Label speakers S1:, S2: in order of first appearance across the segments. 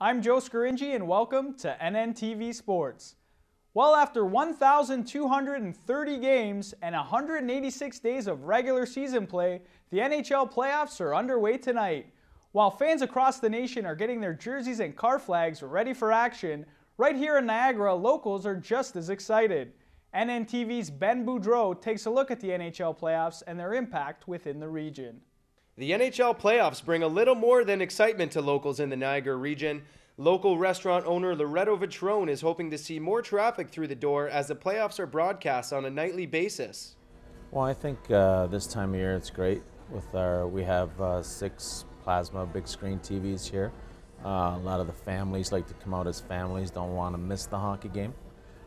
S1: I'm Joe Scaringi and welcome to NNTV Sports. Well, after 1,230 games and 186 days of regular season play, the NHL playoffs are underway tonight. While fans across the nation are getting their jerseys and car flags ready for action, right here in Niagara, locals are just as excited. NNTV's Ben Boudreau takes a look at the NHL playoffs and their impact within the region.
S2: The NHL playoffs bring a little more than excitement to locals in the Niagara region. Local restaurant owner Loretto Vitrone is hoping to see more traffic through the door as the playoffs are broadcast on a nightly basis.
S3: Well, I think this time of year it's great. We have 6 plasma big screen TVs here. A lot of the families like to come out as families, don't want to miss the hockey game.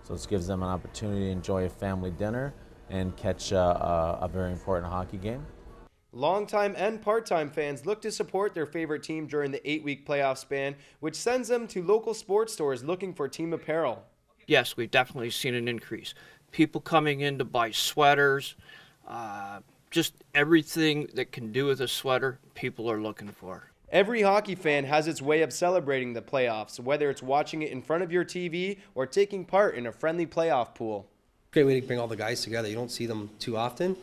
S3: So this gives them an opportunity to enjoy a family dinner and catch a very important hockey game.
S2: Longtime and part-time fans look to support their favorite team during the 8-week playoff span, which sends them to local sports stores looking for team apparel.
S4: Yes, we've definitely seen an increase. People coming in to buy sweaters, just everything that can do with a sweater, people are looking for.
S2: Every hockey fan has its way of celebrating the playoffs, whether it's watching it in front of your TV or taking part in a friendly playoff pool.
S5: Great way to bring all the guys together. You don't see them too often,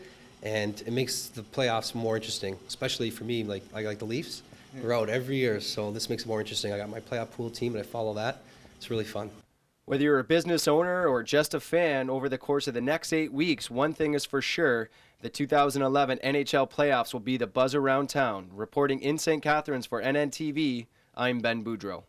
S5: and it makes the playoffs more interesting, especially for me. I like the Leafs. We're out every year, so this makes it more interesting. I got my playoff pool team, and I follow that. It's really fun.
S2: Whether you're a business owner or just a fan, over the course of the next 8 weeks, one thing is for sure, the 2011 NHL playoffs will be the buzz around town. Reporting in St. Catharines for NNTV, I'm Ben Boudreau.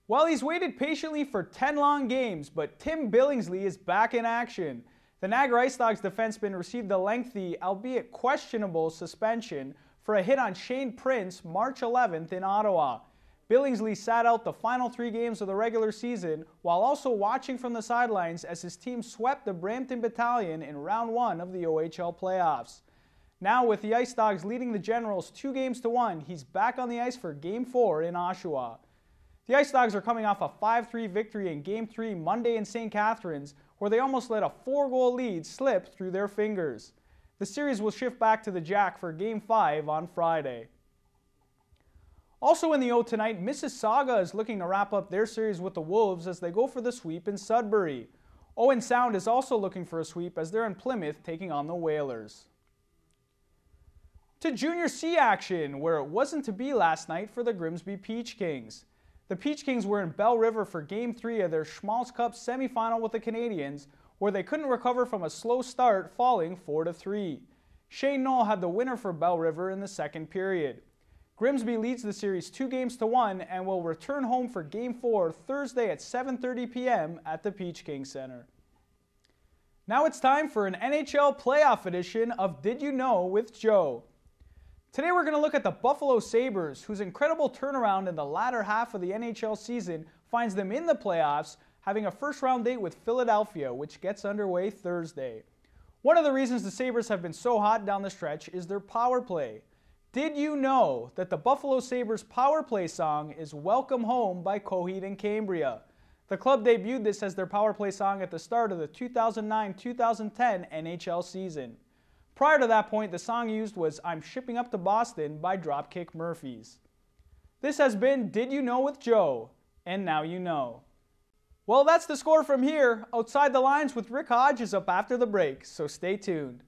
S1: Well, he's waited patiently for 10 long games, but Tim Billingsley is back in action. The Niagara Ice Dogs defenseman received a lengthy, albeit questionable, suspension for a hit on Shane Prince March 11th in Ottawa. Billingsley sat out the final 3 games of the regular season while also watching from the sidelines as his team swept the Brampton Battalion in round 1 of the OHL playoffs. Now, with the Ice Dogs leading the Generals 2-1, he's back on the ice for Game 4 in Oshawa. The Ice Dogs are coming off a 5-3 victory in Game 3 Monday in St. Catharines, where they almost let a 4-goal lead slip through their fingers. The series will shift back to the Jack for Game 5 on Friday. Also in the O tonight, Mississauga is looking to wrap up their series with the Wolves as they go for the sweep in Sudbury. Owen Sound is also looking for a sweep as they're in Plymouth taking on the Whalers. To Junior C action, where it wasn't to be last night for the Grimsby Peach Kings. The Peach Kings were in Bell River for Game 3 of their Schmaltz Cup semifinal with the Canadiens, where they couldn't recover from a slow start, falling 4-3. Shane Knoll had the winner for Bell River in the second period. Grimsby leads the series 2-1 and will return home for Game 4 Thursday at 7:30 p.m. at the Peach King Center. Now it's time for an NHL playoff edition of Did You Know with Joe. Today we're going to look at the Buffalo Sabres, whose incredible turnaround in the latter half of the NHL season finds them in the playoffs, having a first-round date with Philadelphia, which gets underway Thursday. One of the reasons the Sabres have been so hot down the stretch is their power play. Did you know that the Buffalo Sabres power play song is Welcome Home by Coheed and Cambria? The club debuted this as their power play song at the start of the 2009-2010 NHL season. Prior to that point, the song used was I'm Shipping Up to Boston by Dropkick Murphys. This has been Did You Know with Joe, and now you know. Well, that's the score from here. Outside the Lines with Rick Hodge is up after the break, so stay tuned.